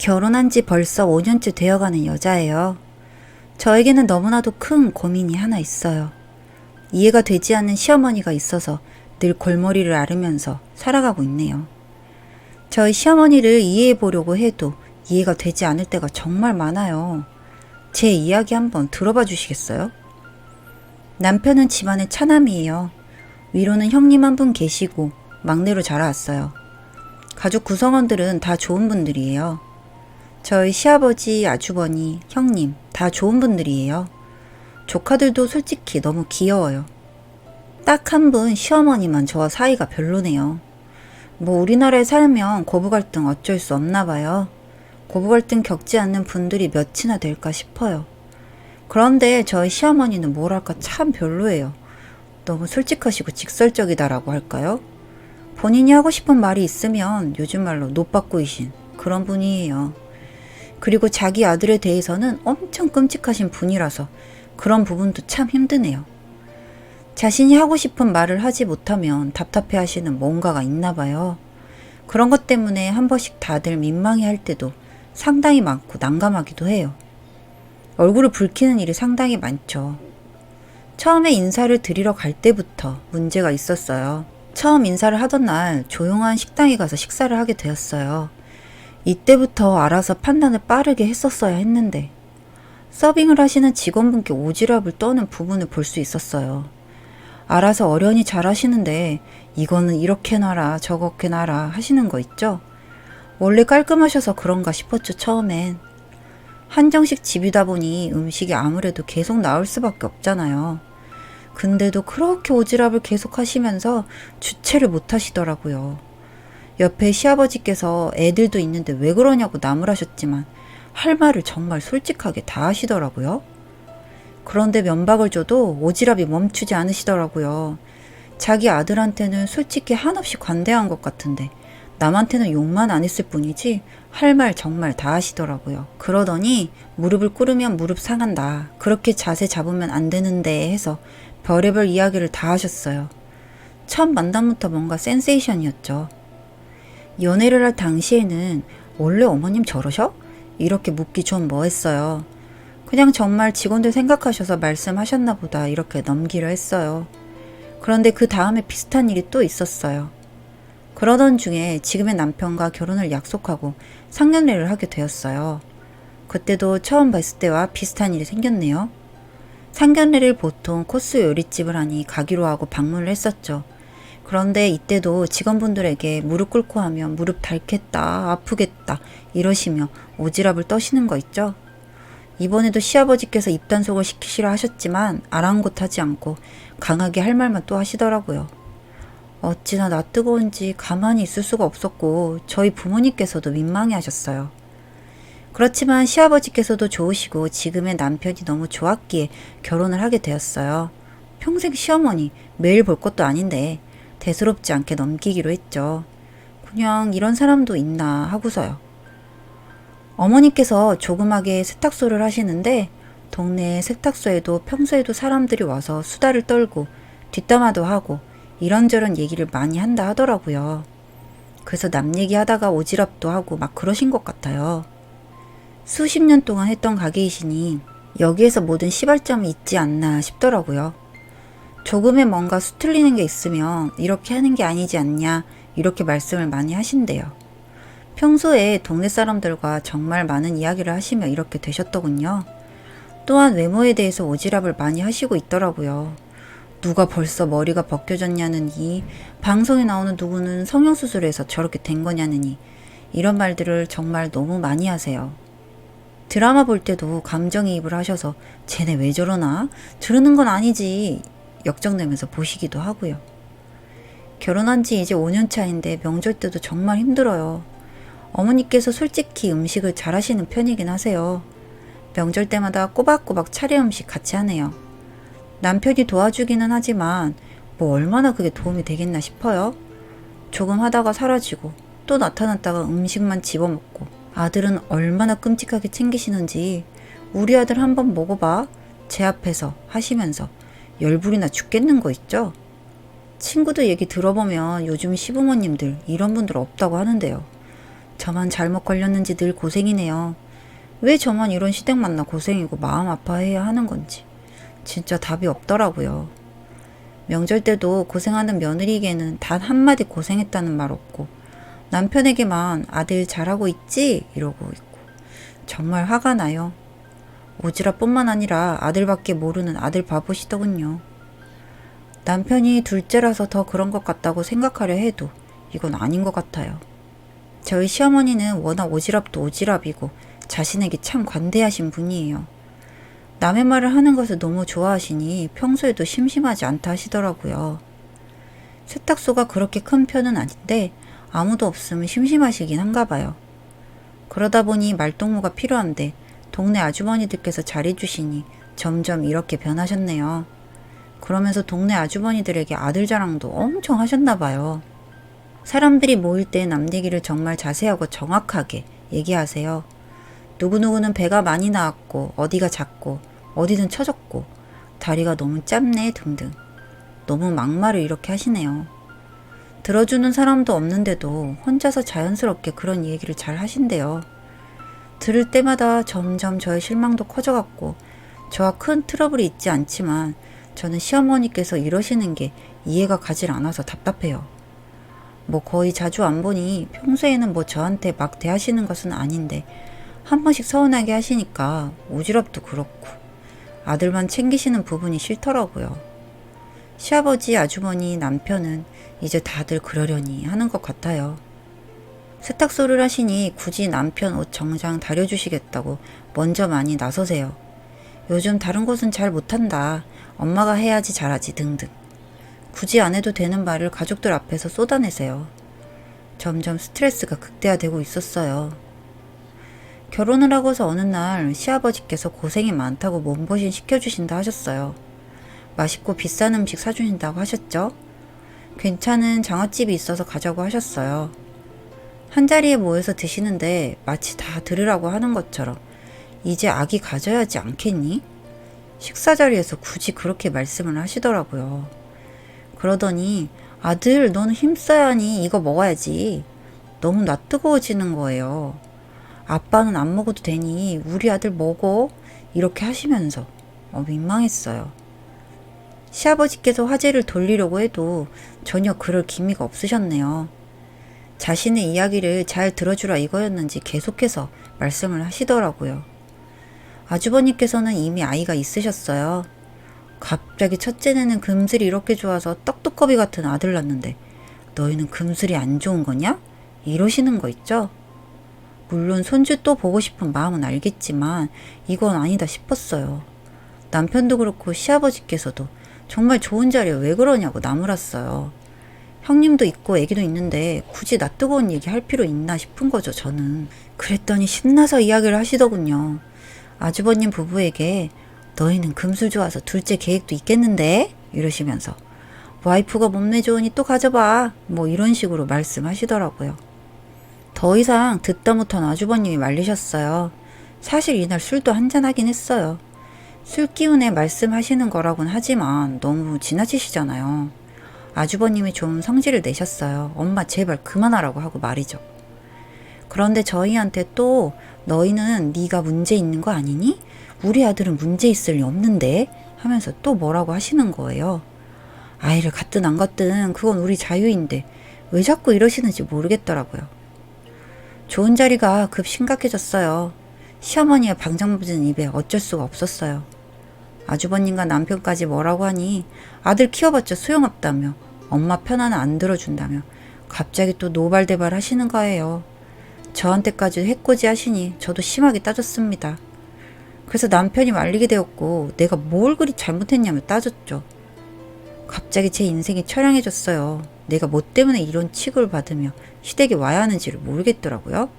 결혼한 지 벌써 5년째 되어가는 여자예요. 저에게는 너무나도 큰 고민이 하나 있어요. 이해가 되지 않는 시어머니가 있어서 늘 골머리를 앓으면서 살아가고 있네요. 저희 시어머니를 이해해 보려고 해도 이해가 되지 않을 때가 정말 많아요. 제 이야기 한번 들어봐 주시겠어요? 남편은 집안의 차남이에요. 위로는 형님 한 분 계시고 막내로 자라왔어요. 가족 구성원들은 다 좋은 분들이에요. 저희 시아버지, 아주버니, 형님 다 좋은 분들이에요. 조카들도 솔직히 너무 귀여워요. 딱 한 분 시어머니만 저와 사이가 별로네요. 뭐 우리나라에 살면 고부 갈등 어쩔 수 없나 봐요. 고부 갈등 겪지 않는 분들이 몇이나 될까 싶어요. 그런데 저희 시어머니는 뭐랄까 참 별로예요. 너무 솔직하시고 직설적이다라고 할까요? 본인이 하고 싶은 말이 있으면 요즘 말로 노빠꾸이신 그런 분이에요. 그리고 자기 아들에 대해서는 엄청 끔찍하신 분이라서 그런 부분도 참 힘드네요. 자신이 하고 싶은 말을 하지 못하면 답답해 하시는 뭔가가 있나 봐요. 그런 것 때문에 한 번씩 다들 민망해 할 때도 상당히 많고 난감하기도 해요. 얼굴을 붉히는 일이 상당히 많죠. 처음에 인사를 드리러 갈 때부터 문제가 있었어요. 처음 인사를 하던 날 조용한 식당에 가서 식사를 하게 되었어요. 이때부터 알아서 판단을 빠르게 했었어야 했는데 서빙을 하시는 직원분께 오지랖을 떠는 부분을 볼 수 있었어요. 알아서 어련히 잘 하시는데 이거는 이렇게 놔라 저렇게 놔라 하시는 거 있죠? 원래 깔끔하셔서 그런가 싶었죠, 처음엔. 한정식 집이다 보니 음식이 아무래도 계속 나올 수밖에 없잖아요. 근데도 그렇게 오지랖을 계속 하시면서 주체를 못 하시더라고요. 옆에 시아버지께서 애들도 있는데 왜 그러냐고 나무라셨지만 할 말을 정말 솔직하게 다 하시더라고요. 그런데 면박을 줘도 오지랖이 멈추지 않으시더라고요. 자기 아들한테는 솔직히 한없이 관대한 것 같은데 남한테는 욕만 안 했을 뿐이지 할 말 정말 다 하시더라고요. 그러더니 무릎을 꿇으면 무릎 상한다. 그렇게 자세 잡으면 안 되는데 해서 별의별 이야기를 다 하셨어요. 첫 만남부터 뭔가 센세이션이었죠. 연애를 할 당시에는 원래 어머님 저러셔? 이렇게 묻기 좀 뭐했어요. 그냥 정말 직원들 생각하셔서 말씀하셨나 보다 이렇게 넘기려 했어요. 그런데 그 다음에 비슷한 일이 또 있었어요. 그러던 중에 지금의 남편과 결혼을 약속하고 상견례를 하게 되었어요. 그때도 처음 봤을 때와 비슷한 일이 생겼네요. 상견례를 보통 코스 요리집을 하니 가기로 하고 방문을 했었죠. 그런데 이때도 직원분들에게 무릎 꿇고 하면 무릎 닳겠다, 아프겠다 이러시며 오지랖을 떠시는 거 있죠? 이번에도 시아버지께서 입단속을 시키시려 하셨지만 아랑곳하지 않고 강하게 할 말만 또 하시더라고요. 어찌나 나 뜨거운지 가만히 있을 수가 없었고 저희 부모님께서도 민망해 하셨어요. 그렇지만 시아버지께서도 좋으시고 지금의 남편이 너무 좋았기에 결혼을 하게 되었어요. 평생 시어머니 매일 볼 것도 아닌데 대수롭지 않게 넘기기로 했죠. 그냥 이런 사람도 있나 하고서요. 어머니께서 조그맣게 세탁소를 하시는데 동네 세탁소에도 평소에도 사람들이 와서 수다를 떨고 뒷담화도 하고 이런저런 얘기를 많이 한다 하더라고요. 그래서 남 얘기하다가 오지랖도 하고 막 그러신 것 같아요. 수십 년 동안 했던 가게이시니 여기에서 모든 시발점이 있지 않나 싶더라고요. 조금의 뭔가 수틀리는 게 있으면 이렇게 하는 게 아니지 않냐 이렇게 말씀을 많이 하신대요. 평소에 동네 사람들과 정말 많은 이야기를 하시며 이렇게 되셨더군요. 또한 외모에 대해서 오지랖을 많이 하시고 있더라고요. 누가 벌써 머리가 벗겨졌냐느니, 방송에 나오는 누구는 성형수술해서 저렇게 된 거냐느니 이런 말들을 정말 너무 많이 하세요. 드라마 볼 때도 감정이입을 하셔서 쟤네 왜 저러나? 저러는 건 아니지 역정내면서 보시기도 하고요. 결혼한 지 이제 5년 차인데 명절 때도 정말 힘들어요. 어머니께서 솔직히 음식을 잘 하시는 편이긴 하세요. 명절 때마다 꼬박꼬박 차례 음식 같이 하네요. 남편이 도와주기는 하지만 뭐 얼마나 그게 도움이 되겠나 싶어요. 조금 하다가 사라지고 또 나타났다가 음식만 집어먹고 아들은 얼마나 끔찍하게 챙기시는지 우리 아들 한번 먹어봐 제 앞에서 하시면서 열불이나 죽겠는 거 있죠? 친구들 얘기 들어보면 요즘 시부모님들 이런 분들 없다고 하는데요. 저만 잘못 걸렸는지 늘 고생이네요. 왜 저만 이런 시댁 만나 고생이고 마음 아파해야 하는 건지 진짜 답이 없더라고요. 명절 때도 고생하는 며느리에게는 단 한마디 고생했다는 말 없고 남편에게만 아들 잘하고 있지? 이러고 있고 정말 화가 나요. 오지랖뿐만 아니라 아들밖에 모르는 아들 바보시더군요. 남편이 둘째라서 더 그런 것 같다고 생각하려 해도 이건 아닌 것 같아요. 저희 시어머니는 워낙 오지랖도 오지랖이고 자신에게 참 관대하신 분이에요. 남의 말을 하는 것을 너무 좋아하시니 평소에도 심심하지 않다 하시더라고요. 세탁소가 그렇게 큰 편은 아닌데 아무도 없으면 심심하시긴 한가 봐요. 그러다 보니 말동무가 필요한데 동네 아주머니들께서 잘해주시니 점점 이렇게 변하셨네요. 그러면서 동네 아주머니들에게 아들 자랑도 엄청 하셨나 봐요. 사람들이 모일 때 남 얘기를 정말 자세하고 정확하게 얘기하세요. 누구누구는 배가 많이 나왔고 어디가 작고 어디는 처졌고 다리가 너무 짧네 등등 너무 막말을 이렇게 하시네요. 들어주는 사람도 없는데도 혼자서 자연스럽게 그런 얘기를 잘 하신대요. 들을 때마다 점점 저의 실망도 커져갔고 저와 큰 트러블이 있지 않지만 저는 시어머니께서 이러시는 게 이해가 가질 않아서 답답해요. 뭐 거의 자주 안 보니 평소에는 뭐 저한테 막 대하시는 것은 아닌데 한 번씩 서운하게 하시니까 오지랖도 그렇고 아들만 챙기시는 부분이 싫더라고요. 시아버지, 아주머니, 남편은 이제 다들 그러려니 하는 것 같아요. 세탁소를 하시니 굳이 남편 옷 정장 다려주시겠다고 먼저 많이 나서세요. 요즘 다른 곳은 잘 못한다. 엄마가 해야지 잘하지 등등. 굳이 안 해도 되는 말을 가족들 앞에서 쏟아내세요. 점점 스트레스가 극대화되고 있었어요. 결혼을 하고서 어느 날 시아버지께서 고생이 많다고 몸보신 시켜주신다 하셨어요. 맛있고 비싼 음식 사주신다고 하셨죠? 괜찮은 장어집이 있어서 가자고 하셨어요. 한자리에 모여서 드시는데 마치 다 들으라고 하는 것처럼 이제 아기 가져야지 않겠니? 식사 자리에서 굳이 그렇게 말씀을 하시더라고요. 그러더니 아들 너는 힘써야 하니 이거 먹어야지. 너무 낯뜨거워지는 거예요. 아빠는 안 먹어도 되니 우리 아들 먹어. 이렇게 하시면서 민망했어요. 시아버지께서 화제를 돌리려고 해도 전혀 그럴 기미가 없으셨네요. 자신의 이야기를 잘 들어주라 이거였는지 계속해서 말씀을 하시더라고요. 아주버님께서는 이미 아이가 있으셨어요. 갑자기 첫째는 금슬이 이렇게 좋아서 떡두꺼비 같은 아들 낳는데 너희는 금슬이 안 좋은 거냐? 이러시는 거 있죠? 물론 손주 또 보고 싶은 마음은 알겠지만 이건 아니다 싶었어요. 남편도 그렇고 시아버지께서도 정말 좋은 자리에 왜 그러냐고 나무랐어요. 형님도 있고 애기도 있는데 굳이 나 뜨거운 얘기 할 필요 있나 싶은 거죠, 저는. 그랬더니 신나서 이야기를 하시더군요. 아주버님 부부에게 너희는 금술 좋아서 둘째 계획도 있겠는데? 이러시면서 와이프가 몸매 좋으니 또 가져봐. 뭐 이런 식으로 말씀하시더라고요. 더 이상 듣다 못한 아주버님이 말리셨어요. 사실 이날 술도 한잔하긴 했어요. 술 기운에 말씀하시는 거라곤 하지만 너무 지나치시잖아요. 아주버님이 좀 성질을 내셨어요. 엄마 제발 그만하라고 하고 말이죠. 그런데 저희한테 또 너희는 네가 문제 있는 거 아니니? 우리 아들은 문제 있을 리 없는데? 하면서 또 뭐라고 하시는 거예요. 아이를 갖든 안 갖든 그건 우리 자유인데 왜 자꾸 이러시는지 모르겠더라고요. 좋은 자리가 급 심각해졌어요. 시어머니의 방장부진 입에 어쩔 수가 없었어요. 아주버님과 남편까지 뭐라고 하니 아들 키워봤자 소용없다며 엄마 편 하나 안 들어준다며 갑자기 또 노발대발 하시는 거예요. 저한테까지 해코지 하시니 저도 심하게 따졌습니다. 그래서 남편이 말리게 되었고 내가 뭘 그리 잘못했냐며 따졌죠. 갑자기 제 인생이 처량해졌어요. 내가 뭐 때문에 이런 취급을 받으며 시댁에 와야 하는지를 모르겠더라고요.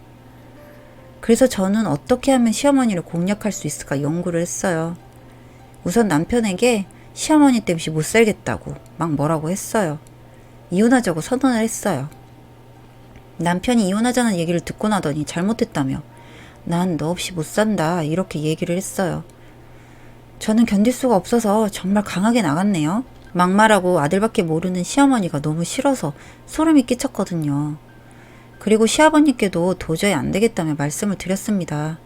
그래서 저는 어떻게 하면 시어머니를 공략할 수 있을까 연구를 했어요. 우선 남편에게 시어머니 때문에 못 살겠다고 막 뭐라고 했어요. 이혼하자고 선언을 했어요. 남편이 이혼하자는 얘기를 듣고 나더니 잘못했다며 난 너 없이 못 산다 이렇게 얘기를 했어요. 저는 견딜 수가 없어서 정말 강하게 나갔네요. 막말하고 아들밖에 모르는 시어머니가 너무 싫어서 소름이 끼쳤거든요. 그리고 시아버님께도 도저히 안 되겠다며 말씀을 드렸습니다.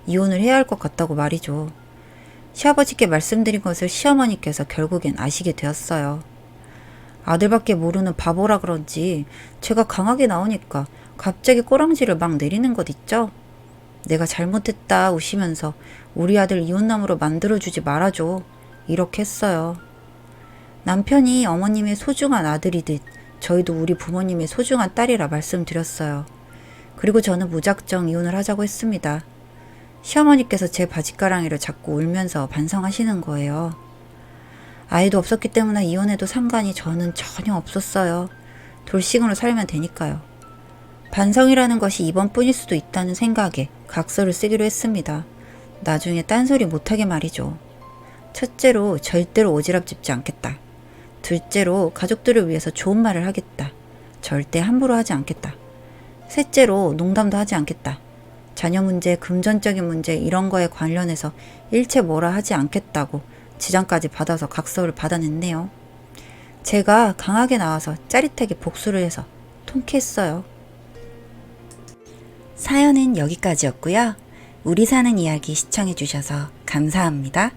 이혼을 해야 할 것 같다고 말이죠. 시아버지께 말씀드린 것을 시어머니께서 결국엔 아시게 되었어요. 아들밖에 모르는 바보라 그런지 제가 강하게 나오니까 갑자기 꼬랑지를 막 내리는 것 있죠? 내가 잘못했다 우시면서 우리 아들 이혼남으로 만들어주지 말아줘. 이렇게 했어요. 남편이 어머님의 소중한 아들이듯 저희도 우리 부모님의 소중한 딸이라 말씀드렸어요. 그리고 저는 무작정 이혼을 하자고 했습니다. 시어머니께서 제 바짓가랑이를 잡고 울면서 반성하시는 거예요. 아이도 없었기 때문에 이혼해도 상관이 저는 전혀 없었어요. 돌싱으로 살면 되니까요. 반성이라는 것이 이번뿐일 수도 있다는 생각에 각서를 쓰기로 했습니다. 나중에 딴소리 못하게 말이죠. 첫째로 절대로 오지랖 짚지 않겠다. 둘째로 가족들을 위해서 좋은 말을 하겠다. 절대 함부로 하지 않겠다. 셋째로 농담도 하지 않겠다. 자녀 문제, 금전적인 문제 이런 거에 관련해서 일체 뭐라 하지 않겠다고 지장까지 받아서 각서를 받아냈네요. 제가 강하게 나와서 짜릿하게 복수를 해서 통쾌했어요. 사연은 여기까지였고요. 우리 사는 이야기 시청해주셔서 감사합니다.